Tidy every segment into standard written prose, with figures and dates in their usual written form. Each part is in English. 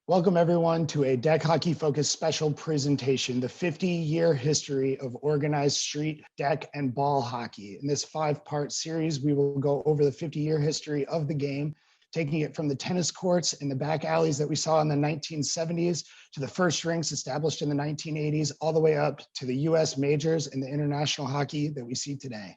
Welcome everyone to a deck hockey focused special presentation, the 50-year history of organized street, deck, and ball hockey. In this 5-part series, we will go over the 50-year history of the game, taking it from the tennis courts and the back alleys that we saw in the 1970s to the first rinks established in the 1980s, all the way up to the US majors and the international hockey that we see today.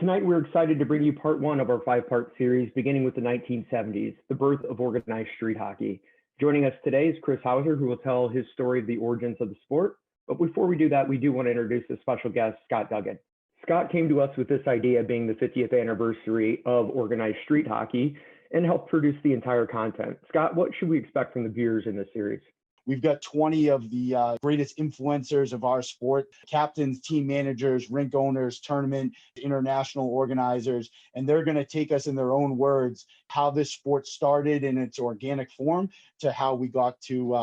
Tonight, we're excited to bring you part one of our 5-part series, beginning with the 1970s, the birth of organized street hockey. Joining us today is Chris Housser, who will tell his story of the origins of the sport. But before we do that, we do want to introduce a special guest, Scott Duggan. Scott came to us with this idea being the 50th anniversary of organized street hockey and helped produce the entire content. Scott, what should we expect from the viewers in this series? We've got 20 of the greatest influencers of our sport, captains, team managers, rink owners, tournament, international organizers, and they're going to take us in their own words how this sport started in its organic form to how we got to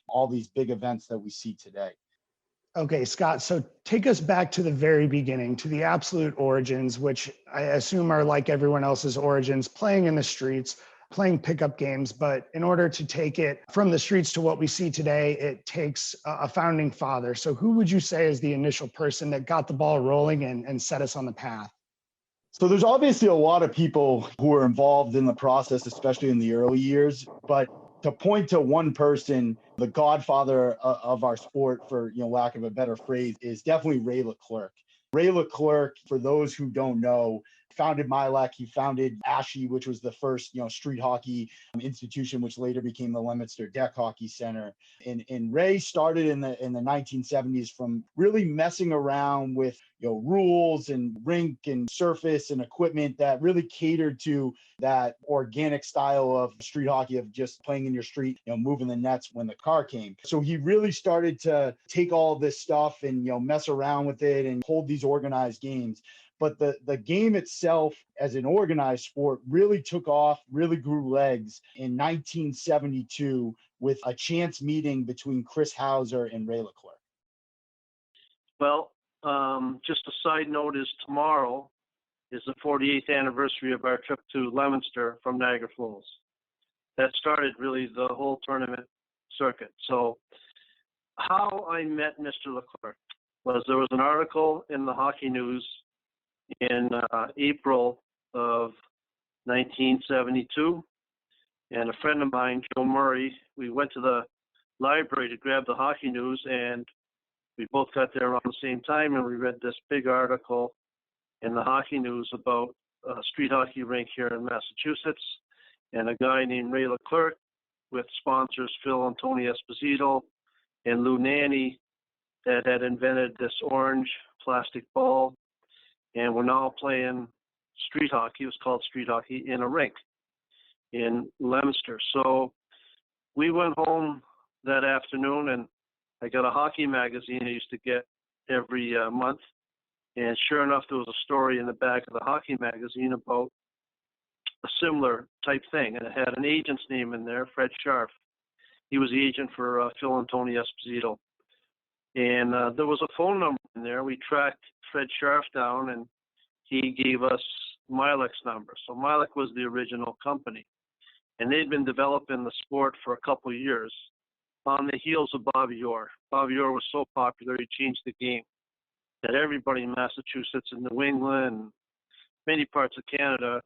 all these big events that we see today. Okay, Scott, so take us back to the very beginning, to the absolute origins, which I assume are like everyone else's origins, playing in the streets, playing pickup games. But in order to take it from the streets to what we see today, it takes a founding father. So who would you say is the initial person that got the ball rolling and set us on the path? So there's obviously a lot of people who were involved in the process, especially in the early years, but to point to one person, the godfather of our sport, for lack of a better phrase, is definitely Ray Leclerc. Ray Leclerc, for those who don't know, founded MILAC. He founded ASHE, which was the first, street hockey institution, which later became the Leominster Deck Hockey Center. And Ray started in the 1970s from really messing around with rules and rink and surface and equipment that really catered to that organic style of street hockey of just playing in your street, moving the nets when the car came. So he really started to take all this stuff and mess around with it and hold these organized games. But the game itself as an organized sport really took off, really grew legs in 1972 with a chance meeting between Chris Housser and Ray Leclerc. Well, just a side note is tomorrow is the 48th anniversary of our trip to Leominster from Niagara Falls. That started really the whole tournament circuit. So how I met Mr. Leclerc was there was an article in the Hockey News in April of 1972, and a friend of mine, Joe Murray, we went to the library to grab the Hockey News, and we both got there around the same time, and we read this big article in the Hockey News about a street hockey rink here in Massachusetts, and a guy named Ray Leclerc with sponsors Phil and Tony Esposito and Lou Nanny that had invented this orange plastic ball. And we're now playing street hockey. It was called street hockey in a rink in Leominster. So we went home that afternoon, and I got a hockey magazine I used to get every month. And sure enough, there was a story in the back of the hockey magazine about a similar type thing. And it had an agent's name in there, Fred Scharf. He was the agent for Phil and Tony Esposito. And there was a phone number in there. We tracked Fred Scharf down, and he gave us MILAC's number. So MILAC was the original company. And they'd been developing the sport for a couple of years on the heels of Bobby Orr. Bobby Orr was so popular, he changed the game that everybody in Massachusetts and New England and many parts of Canada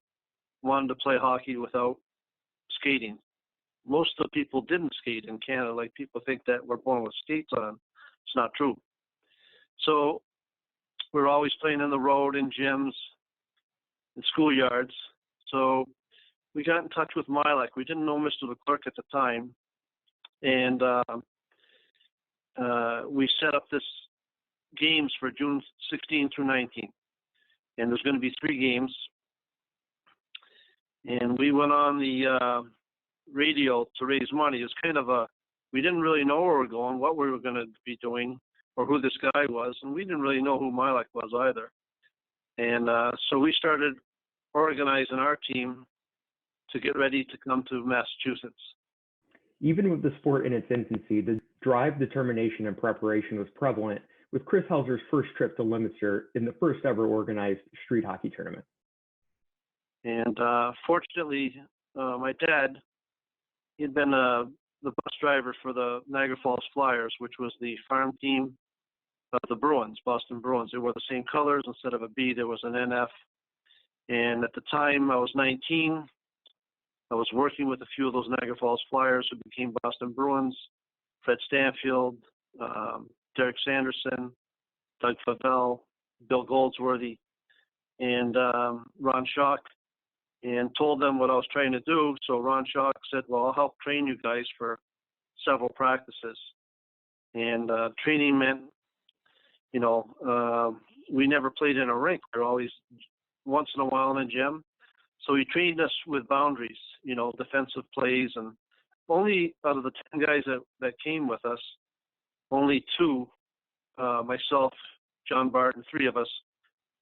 wanted to play hockey without skating. Most of the people didn't skate in Canada. Like, people think that we're born with skates on. It's not true. So we're always playing in the road, in gyms, in schoolyards. So we got in touch with MILAC. We didn't know Mr. Leclerc at the time. And we set up this games for June 16 through 19. And there's going to be 3 games. And we went on the radio to raise money. It was kind of we didn't really know where we were going, what we were going to be doing, or who this guy was, and we didn't really know who MILAC was either. And so we started organizing our team to get ready to come to Massachusetts. Even with the sport in its infancy, the drive, determination, and preparation was prevalent with Chris Housser's first trip to Leominster in the first ever organized street hockey tournament. And fortunately, my dad He'd been the bus driver for the Niagara Falls Flyers, which was the farm team of the Bruins, Boston Bruins. They wore the same colors. Instead of a B, there was an NF. And at the time, I was 19. I was working with a few of those Niagara Falls Flyers who became Boston Bruins: Fred Stanfield, Derek Sanderson, Doug Favell, Bill Goldsworthy, and Ron Schock, and told them what I was trying to do. So Ron Schock said, well, I'll help train you guys for several practices. And training meant, we never played in a rink. We were always once in a while in a gym. So he trained us with boundaries, defensive plays. And only out of the 10 guys that came with us, only 2, myself, John Bart, and 3 of us,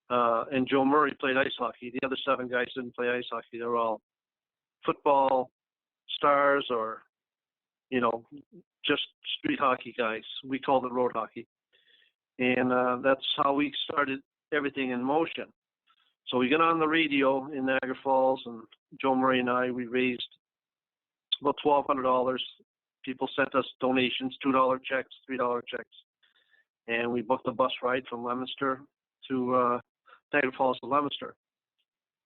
and Joe Murray played ice hockey. The other 7 guys didn't play ice hockey. They were all football stars or, just street hockey guys. We called it road hockey. And that's how we started everything in motion. So we got on the radio in Niagara Falls, and Joe Murray and I, we raised about $1,200. People sent us donations, $2 checks, $3 checks. And we booked a bus ride from Leominster to Niagara Falls to Leominster.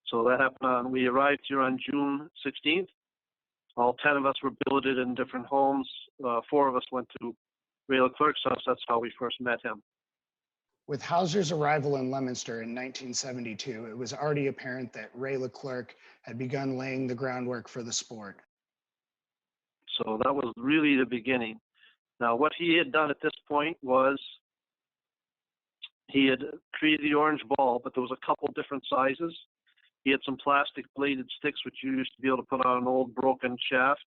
So that happened we arrived here on June 16th. All 10 of us were billeted in different homes. 4 of us went to Ray Leclerc's house. That's how we first met him. With Housser's arrival in Leominster in 1972, it was already apparent that Ray Leclerc had begun laying the groundwork for the sport. So that was really the beginning. Now, what he had done at this point was he had created the orange ball, but there was a couple different sizes. He had some plastic bladed sticks, which you used to be able to put on an old broken shaft.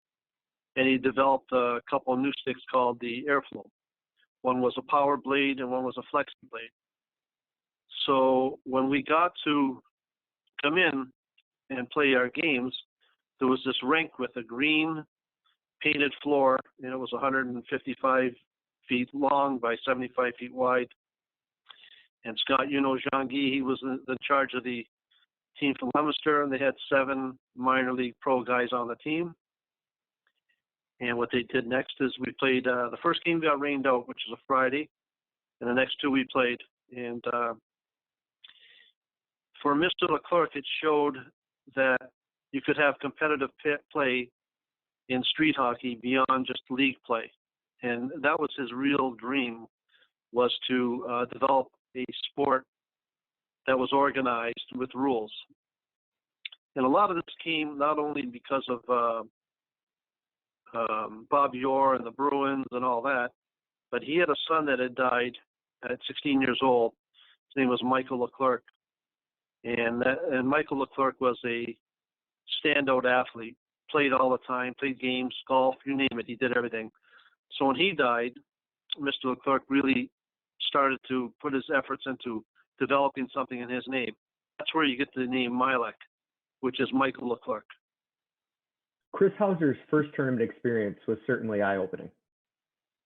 And he developed a couple of new sticks called the Airflow. One was a power blade and one was a flexi blade. So when we got to come in and play our games, there was this rink with a green painted floor, and it was 155 feet long by 75 feet wide. And Scott, Jean-Guy, he was in charge of the team from Leominster, and they had 7 minor league pro guys on the team. And what they did next is we played, the first game got rained out, which was a Friday, and the next 2 we played. And for Mr. Leclerc, it showed that you could have competitive play in street hockey beyond just league play. And that was his real dream, was to develop a sport that was organized with rules. And a lot of this came not only because of Bob Orr and the Bruins and all that, but he had a son that had died at 16 years old. His name was Michael Leclerc. And Michael Leclerc was a standout athlete, played all the time, played games, golf, you name it, he did everything. So when he died, Mr. Leclerc really started to put his efforts into developing something in his name. That's where you get the name Milek, which is Michael Leclerc. Chris Housser's first tournament experience was certainly eye-opening.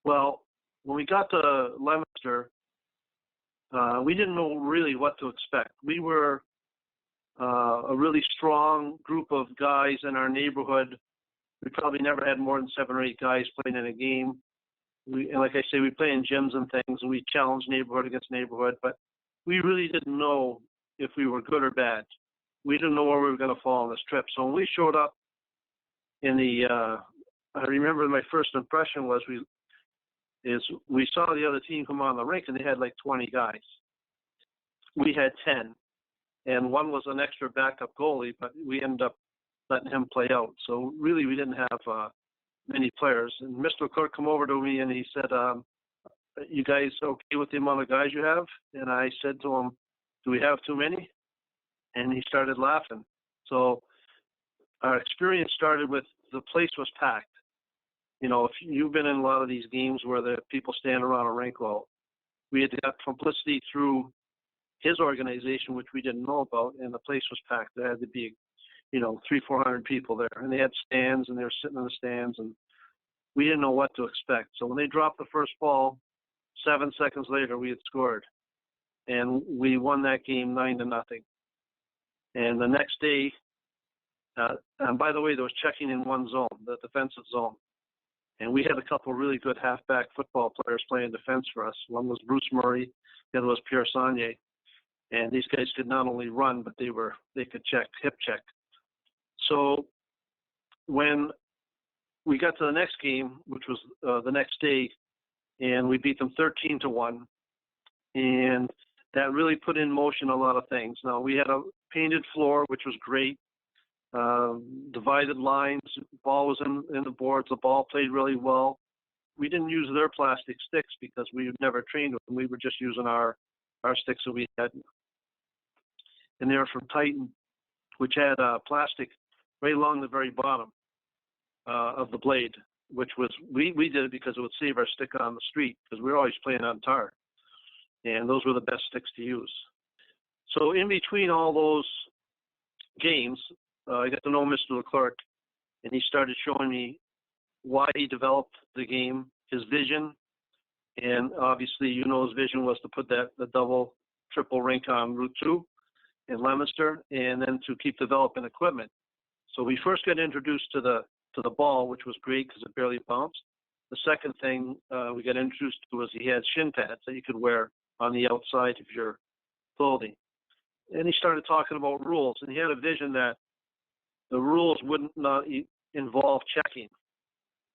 Well, when we got to Leominster, we didn't know really what to expect. We were a really strong group of guys in our neighborhood. We probably never had more than 7 or 8 guys playing in a game. And like I say, we play in gyms and things, and we challenge neighborhood against neighborhood, but we really didn't know if we were good or bad. We didn't know where we were going to fall on this trip. So when we showed up in the, I remember my first impression was we saw the other team come on the rink, and they had like 20 guys. We had 10, and one was an extra backup goalie, but we ended up letting him play out. So really, we didn't have many players. And Mr. Leclerc come over to me and he said, you guys okay with the amount of guys you have? And I said to him, do we have too many? And he started laughing. So our experience started with the place was packed. If you've been in a lot of these games where the people stand around a rink, well, we had got publicity through his organization, which we didn't know about, and the place was packed. There had to be 300-400 people there, and they had stands, and they were sitting in the stands, and we didn't know what to expect. So when they dropped the first ball, 7 seconds later, we had scored, and we won that game 9-0. And the next day, And by the way, there was checking in one zone, the defensive zone. And we had a couple of really good halfback football players playing defense for us. One was Bruce Murray, the other was Pierre Saunier. And these guys could not only run, but they could check, hip check. So when we got to the next game, which was the next day, and we beat them 13-1, and that really put in motion a lot of things. Now, we had a painted floor, which was great, divided lines, ball was in the boards, the ball played really well. We didn't use their plastic sticks because we never trained with them. We were just using our sticks that we had. And they were from Titan, which had plastic right along the very bottom of the blade, which was, we did it because it would save our stick on the street because we were always playing on tar. And those were the best sticks to use. So in between all those games, I got to know Mr. Leclerc, and he started showing me why he developed the game, his vision. And obviously, his vision was to put the double, triple rink on Route 2 in Leominster, and then to keep developing equipment. So we first got introduced to the ball, which was great because it barely bounced. The second thing we got introduced to was he had shin pads that you could wear on the outside of your clothing. And he started talking about rules, and he had a vision that the rules wouldn't not involve checking.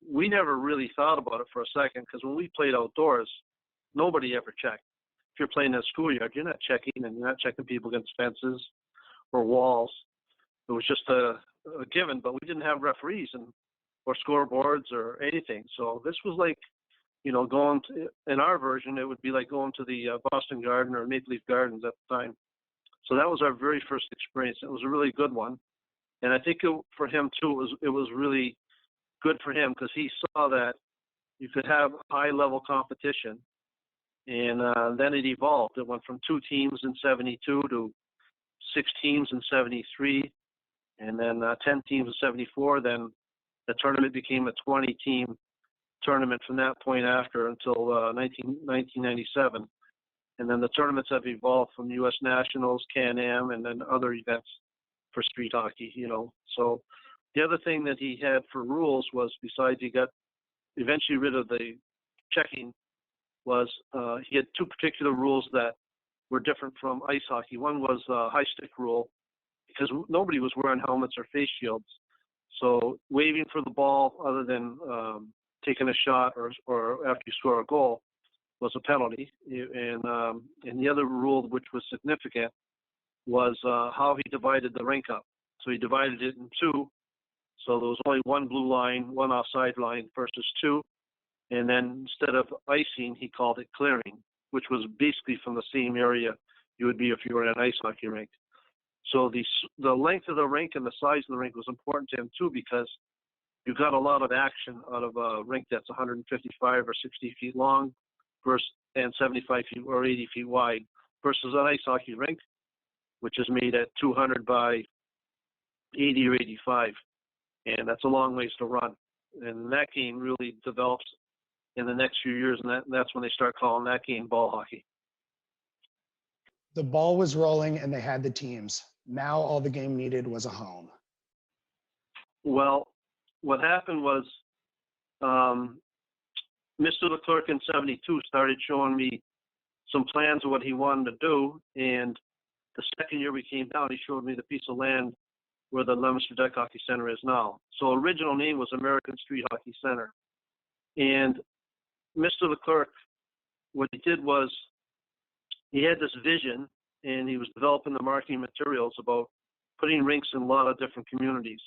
We never really thought about it for a second because when we played outdoors, nobody ever checked. If you're playing in a schoolyard, you're not checking, and you're not checking people against fences or walls. It was just a given, but we didn't have referees or scoreboards or anything. So this was like, going to, in our version, it would be like going to the Boston Garden or Maple Leaf Gardens at the time. So that was our very first experience. It was a really good one. And I think for him too, it was really good for him because he saw that you could have high level competition. And then it evolved. It went from 2 teams in 72 to 6 teams in 73, and then 10 teams in 74. Then the tournament became a 20-team tournament from that point after until 1997. And then the tournaments have evolved from U.S. Nationals, Can-Am, and then other events for street hockey, So the other thing that he had for rules was, besides he got eventually rid of the checking, was he had 2 particular rules that were different from ice hockey. One was high stick rule, because nobody was wearing helmets or face shields. So waving for the ball other than taking a shot or after you score a goal was a penalty. And the other rule, which was significant, was how he divided the rink up. So he divided it in 2. So there was only 1 blue line, 1 offside line versus 2. And then instead of icing, he called it clearing, which was basically from the same area you would be if you were in an ice hockey rink. So the length of the rink and the size of the rink was important to him too, because you got a lot of action out of a rink that's 155 or 60 feet long and 75 feet or 80 feet wide versus an ice hockey rink, which is made at 200 by 80 or 85. And that's a long ways to run. And that game really develops in the next few years, and that's when they start calling that game ball hockey. The ball was rolling and they had the teams. Now all the game needed was a home. Well, what happened was Mr. Leclerc in 72 started showing me some plans of what he wanted to do, and the second year we came down, he showed me the piece of land where the Leominster Deck Hockey Center is now. So original name was American Street Hockey Center. And Mr. Leclerc, what he did was he had this vision, and he was developing the marketing materials about putting rinks in a lot of different communities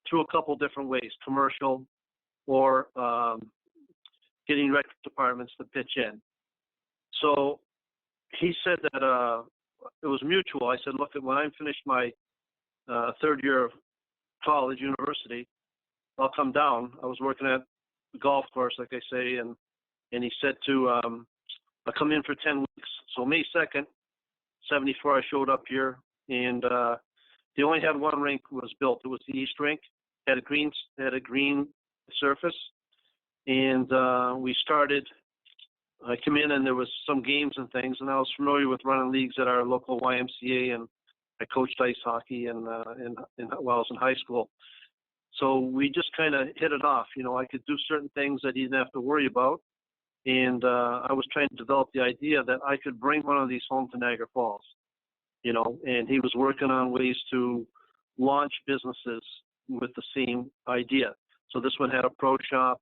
through a couple different ways, commercial or getting rec departments to pitch in. So he said that it was mutual. I said, look, when I'm finished my 3rd year of college, university, I'll come down. I was working at the golf course, like I say, and he said I'll come in for 10 weeks. So May 2nd, 74, I showed up here, and they only had 1 rink was built. It was the East Rink. Had a green surface, and we started. I came in, and there was some games and things, and I was familiar with running leagues at our local YMCA and I coached ice hockey while I was in high school. So we just kind of hit it off. I could do certain things that he didn't have to worry about. And I was trying to develop the idea that I could bring one of these home to Niagara Falls, and he was working on ways to launch businesses with the same idea. So this one had a pro shop,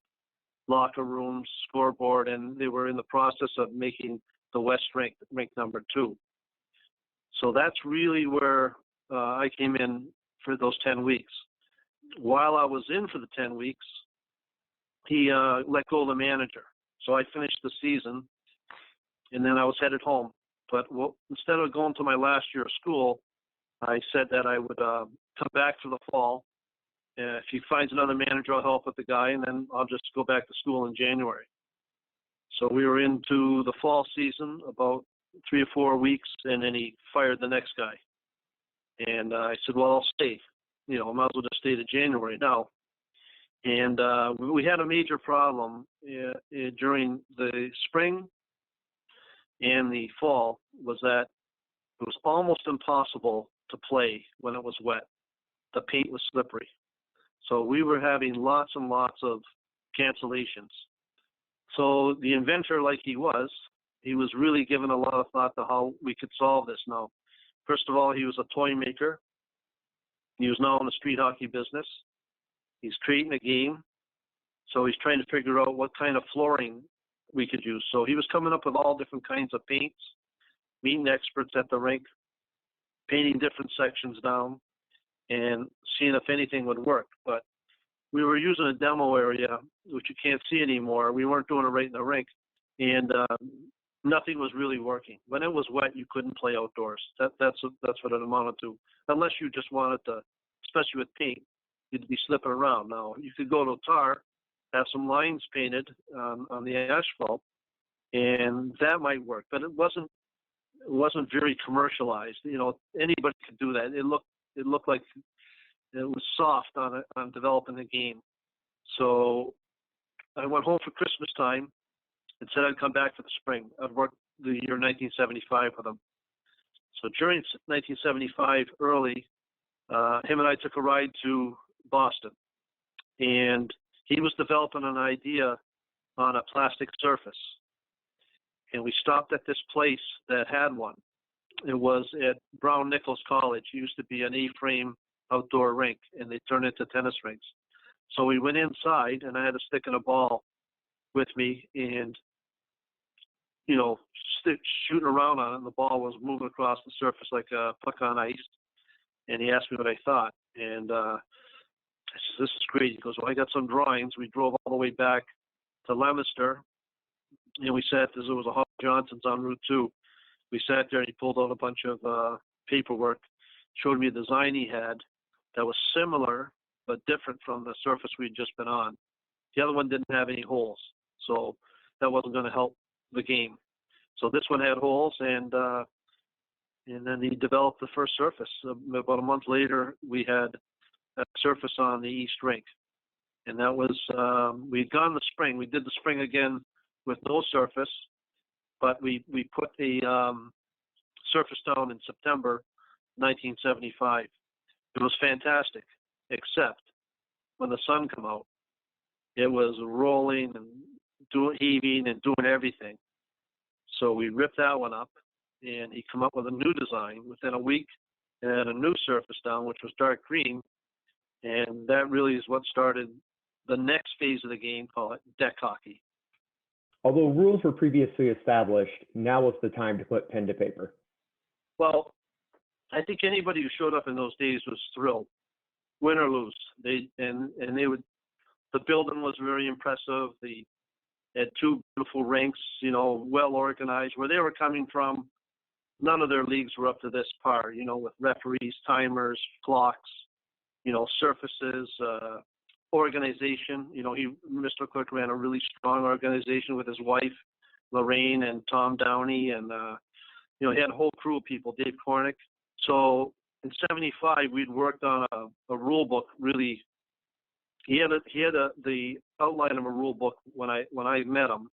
locker rooms, scoreboard, and they were in the process of making the West rink number 2. So that's really where I came in for those 10 weeks. While I was in for the 10 weeks, he let go of the manager. So I finished the season, and then I was headed home. But instead of going to my last year of school, I said that I would come back for the fall. If he finds another manager, I'll help with the guy, and then I'll just go back to school in January. So we were into the fall season about 3 or 4 weeks, and then he fired the next guy. And I said, well, I'll stay. I might as well just stay to January now. And we had a major problem during the spring and the fall, was that it was almost impossible to play when it was wet. The paint was slippery. So we were having lots and lots of cancellations. So the inventor, like he was really giving a lot of thought to how we could solve this now. First of all, he was a toy maker. He was now in the street hockey business. He's creating a game. So he's trying to figure out what kind of flooring we could use. So he was coming up with all different kinds of paints, meeting experts at the rink, painting different sections down, and seeing if anything would work. But we were using a demo area, which you can't see anymore. We weren't doing it right in the rink, and nothing was really working. When it was wet, you couldn't play outdoors. That's what it amounted to, unless you just wanted to, especially with paint, you'd be slipping around. Now, you could go to tar, have some lines painted on the asphalt, and that might work. But it wasn't very commercialized. Anybody could do that. It looked like it was soft on developing the game. So I went home for Christmas time and said I'd come back for the spring. I'd worked the year 1975 with him. So during 1975, early, him and I took a ride to Boston, and he was developing an idea on a plastic surface. And we stopped at this place that had one. It was at Brown Nichols College. It used to be an A-frame outdoor rink, and they turned it into tennis rinks. So we went inside, and I had a stick and a ball with me, and shooting around on it, and the ball was moving across the surface like a puck on ice. And he asked me what I thought, and I said, "This is great." He goes, "Well, I got some drawings." We drove all the way back to Leominster, and we sat. There was a Hall Johnson's on Route 2. We sat there, and he pulled out a bunch of paperwork, showed me a design he had that was similar but different from the surface we'd just been on. The other one didn't have any holes, so that wasn't going to help the game. So this one had holes, and then he developed the first surface. About a month later, we had a surface on the East Rink, and that was we'd gone the spring. We did the spring again with no surface, but we put a surface down in September 1975. It was fantastic, except when the sun came out, it was rolling and heaving and doing everything. So we ripped that one up, and he came up with a new design within a week, and had a new surface down, which was dark green, and that really is what started the next phase of the game, call it deck hockey. Although rules were previously established, now was the time to put pen to paper. Well, I think anybody who showed up in those days was thrilled, win or lose. The building was very impressive. They had 2 beautiful rinks, well organized. Where they were coming from, none of their leagues were up to this par, with referees, timers, clocks, surfaces, organization. Mr. Leclerc ran a really strong organization with his wife, Lorraine, and Tom Downey, and he had a whole crew of people, Dave Cornick. So in '75, we'd worked on a rule book. Really, he had the outline of a rule book when I met him,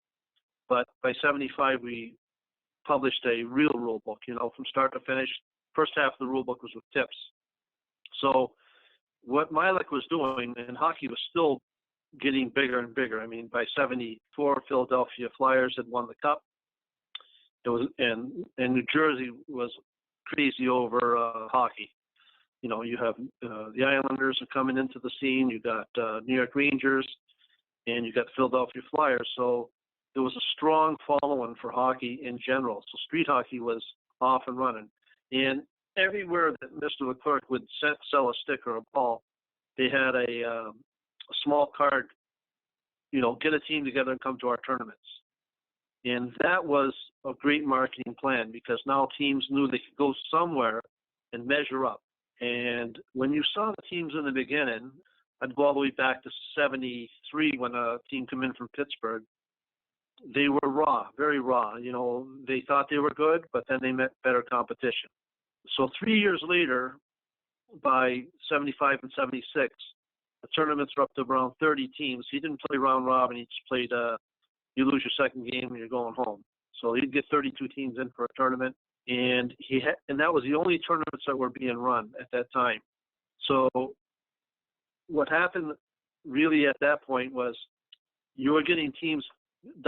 but by '75 we published a real rule book, from start to finish, first half of the rule book was with tips. So what Milek was doing, and hockey was still getting bigger and bigger. I mean, by 74, Philadelphia Flyers had won the cup. It was, and New Jersey was crazy over hockey. You know, you have the Islanders are coming into the scene. You got New York Rangers, and you got the Philadelphia Flyers. So there was a strong following for hockey in general. So street hockey was off and running. And everywhere that Mr. Leclerc would sell a stick or a ball, they had a small card, you know, get a team together and come to our tournaments. And that was a great marketing plan because now teams knew they could go somewhere and measure up. And when you saw the teams in the beginning, I'd go all the way back to 73 when a team came in from Pittsburgh. They were raw, very raw. You know, they thought they were good, but then they met better competition. So 3 years later, by 75 and 76, the tournaments were up to around 30 teams. He didn't play round robin. He just played, you lose your second game and you're going home. So he'd get 32 teams in for a tournament. And and that was the only tournaments that were being run at that time. So what happened really at that point was you were getting teams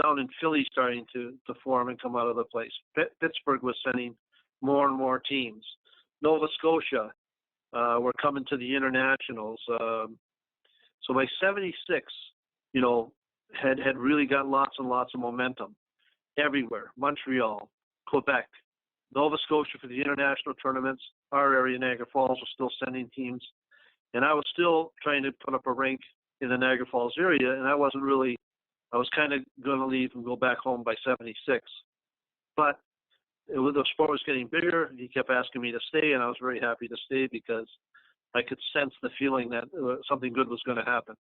down in Philly starting to form and come out of the place. Pittsburgh was sending more and more teams. Nova Scotia were coming to the internationals. So by 76, you know, had really got lots and lots of momentum everywhere. Montreal, Quebec, Nova Scotia for the international tournaments. Our area, Niagara Falls, was still sending teams. And I was still trying to put up a rink in the Niagara Falls area, and I was kind of going to leave and go back home by 76. But the sport was getting bigger. He kept asking me to stay, and I was very happy to stay because I could sense the feeling that something good was going to happen.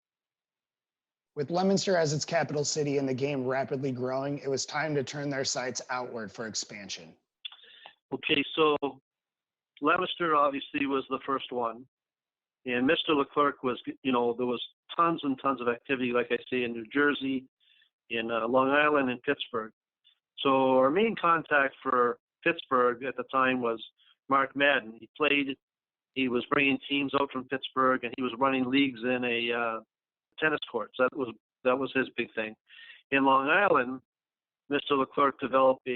With Leominster as its capital city and the game rapidly growing, it was time to turn their sights outward for expansion. Okay, so Leominster obviously was the first one. And Mr. Leclerc was, you know, there was tons and tons of activity, like I say, in New Jersey, in Long Island, and Pittsburgh. So our main contact for Pittsburgh at the time was Mark Madden. He was bringing teams out from Pittsburgh, and he was running leagues in a tennis courts. That was his big thing. In Long Island, Mr. Leclerc developed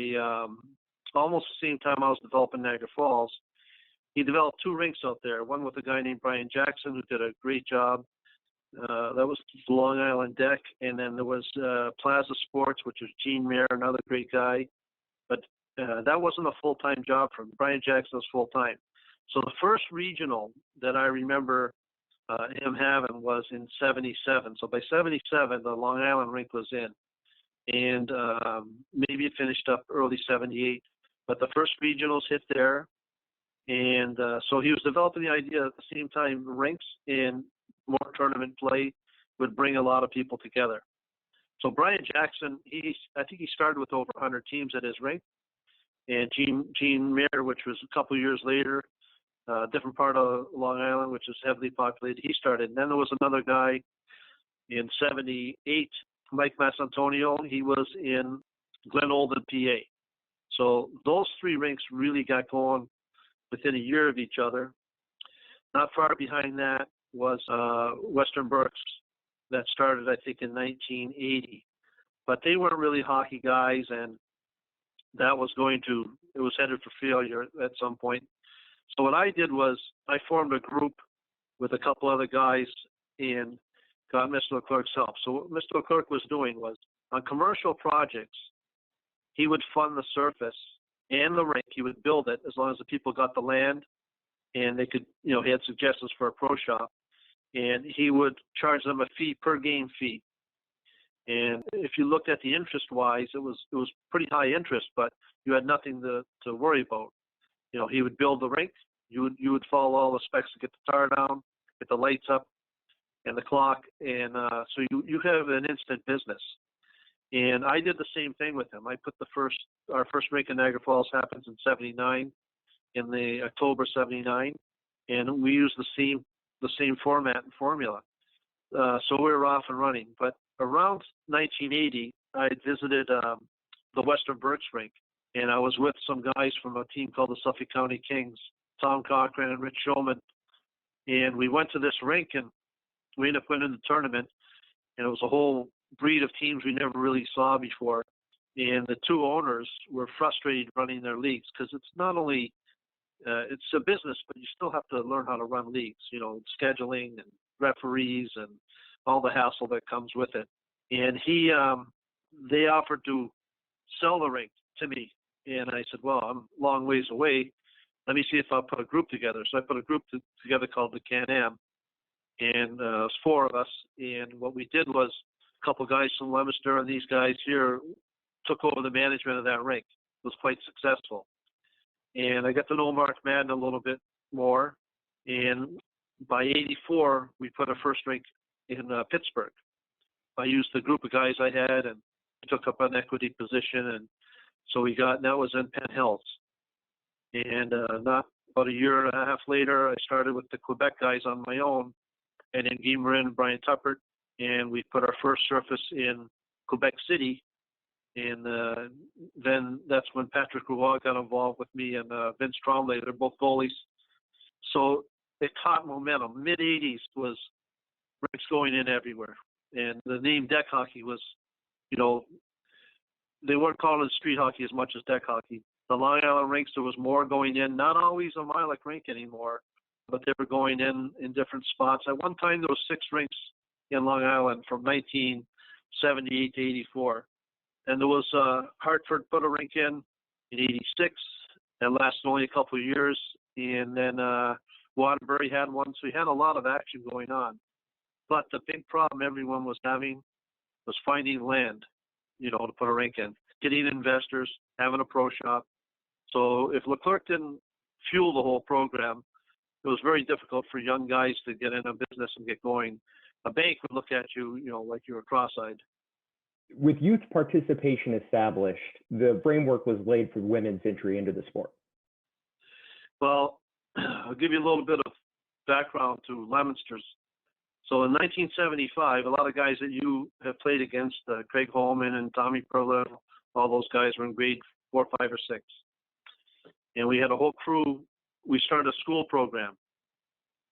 almost the same time I was developing Niagara Falls. He developed two rinks out there, one with a guy named Brian Jackson, who did a great job. That was the Long Island deck. And then there was Plaza Sports, which was Gene Mayer, another great guy. But that wasn't a full-time job for him. Brian Jackson was full-time. So the first regional that I remember him having was in 77. So by 77, the Long Island rink was in. And maybe it finished up early 78. But the first regionals hit there. And so he was developing the idea at the same time rinks and more tournament play would bring a lot of people together. So Brian Jackson, I think he started with over 100 teams at his rink. And Gene Mayer, which was a couple years later, different part of Long Island, which is heavily populated, he started. And then there was another guy in 78, Mike Massantonio. He was in Glen Olden, PA. So those three rinks really got going within a year of each other. Not far behind that was Western Berks that started, I think, in 1980. But they weren't really hockey guys, and it was headed for failure at some point. So what I did was I formed a group with a couple other guys and got Mr. Leclerc's help. So what Mr. Leclerc was doing was on commercial projects, he would fund the surface and the rink. He would build it as long as the people got the land and they could, you know, he had suggestions for a pro shop, and he would charge them a fee per game fee. And if you looked at the interest wise, it was pretty high interest, but you had nothing to worry about. You know, he would build the rink. You would follow all the specs to get the tar down, get the lights up, and the clock, and so you have an instant business. And I did the same thing with him. I put our first rink in Niagara Falls happens in 79, in the October 79, and we used the same format and formula. So we were off and running. But around 1980, I had visited the Western Berks rink, and I was with some guys from a team called the Suffolk County Kings. Tom Cochran and Rich Showman. And we went to this rink and we ended up winning the tournament. And it was a whole breed of teams we never really saw before. And the two owners were frustrated running their leagues because it's not only, it's a business, but you still have to learn how to run leagues, you know, scheduling and referees and all the hassle that comes with it. And they offered to sell the rink to me. And I said, well, I'm a long ways away. Let me see if I'll put a group together. So I put a group together called the Can-Am. And it was four of us. And what we did was a couple guys from Leominster and these guys here took over the management of that rink. It was quite successful. And I got to know Mark Madden a little bit more. And by '84, we put our first rink in Pittsburgh. I used the group of guys I had and took up an equity position. And so that was in Penn Hills. And not about a year and a half later, I started with the Quebec guys on my own, and then Guy Marin and Brian Tuppert, and we put our first surface in Quebec City. And then that's when Patrick Roy got involved with me and Vince Tremblay. They're both goalies. So it caught momentum. Mid-'80s was rinks going in everywhere. And the name deck hockey was, you know, they weren't calling it street hockey as much as deck hockey. The Long Island rinks, there was more going in, not always a Mileck rink anymore, but they were going in different spots. At one time, there was 6 rinks in Long Island from 1978 to 84. And there was Hartford put a rink in '86. It lasted only a couple of years. And then Waterbury had one. So we had a lot of action going on. But the big problem everyone was having was finding land, you know, to put a rink in, getting investors, having a pro shop. So if Leclerc didn't fuel the whole program, it was very difficult for young guys to get in a business and get going. A bank would look at you, you know, like you were cross-eyed. With youth participation established, the framework was laid for women's entry into the sport. Well, I'll give you a little bit of background to Leominster's. So in 1975, a lot of guys that you have played against, Craig Holman and Tommy Perlin, all those guys were in grade 4, 5, or 6. And we had a whole crew. We started a school program.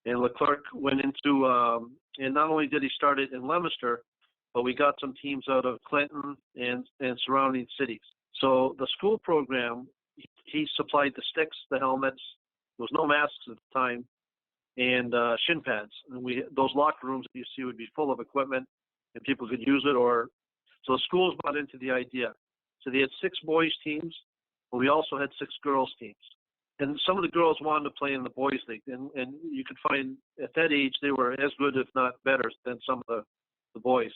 And Leclerc went into, and not only did he start it in Leominster, but we got some teams out of Clinton and surrounding cities. So the school program, he supplied the sticks, the helmets. There was no masks at the time, and shin pads. And those locker rooms that you see would be full of equipment, and people could use it. So the schools bought into the idea. So they had 6 boys teams, but we also had 6 girls teams. And some of the girls wanted to play in the boys league, and you could find at that age they were as good, if not better, than some of the boys.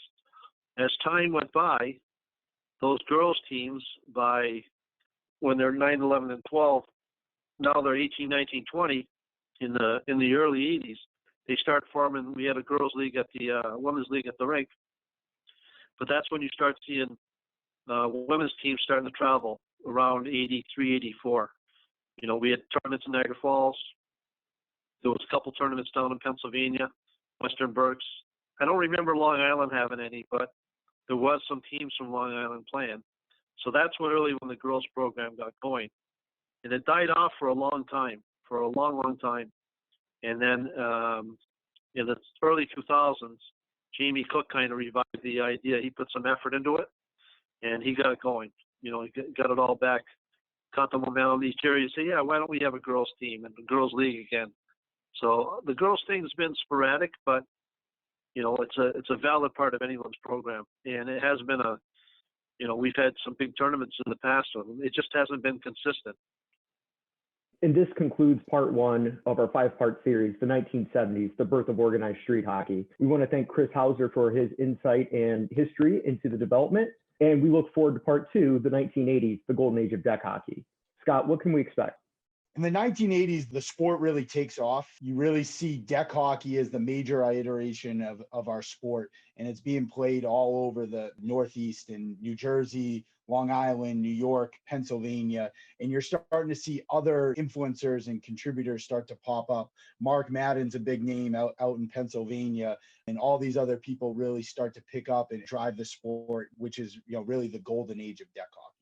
As time went by, those girls teams, when they're 9, 11, and 12, now they're 18, 19, 20. In the early 80s, they start forming. We had a girls league at the women's league at the rink, but that's when you start seeing women's teams starting to travel around 83, 84. You know, we had tournaments in Niagara Falls. There was a couple tournaments down in Pennsylvania, Western Berks. I don't remember Long Island having any, but there was some teams from Long Island playing. So that's when the girls program got going. And it died off for a long time, long time. And then in the early 2000s, Jamie Cook kind of revived the idea. He put some effort into it, and he got it going. You know, he got it all back, caught the momentum each year. You say, yeah, why don't we have a girls team and the girls league again? So the girls thing has been sporadic, but you know, it's a valid part of anyone's program, and it has been we've had some big tournaments in the past of them. It just hasn't been consistent. And this concludes part 1 of our 5-part series, the 1970s, the birth of organized street hockey. We want to thank Chris Housser for his insight and history into the development, and we look forward to part 2, the 1980s, the golden age of deck hockey. Scott, what can we expect? In the 1980s, the sport really takes off. You really see deck hockey as the major iteration of our sport, and it's being played all over the Northeast in New Jersey, Long Island, New York, Pennsylvania, and you're starting to see other influencers and contributors start to pop up. Mark Madden's a big name out in Pennsylvania, and all these other people really start to pick up and drive the sport, which is really the golden age of deck hockey.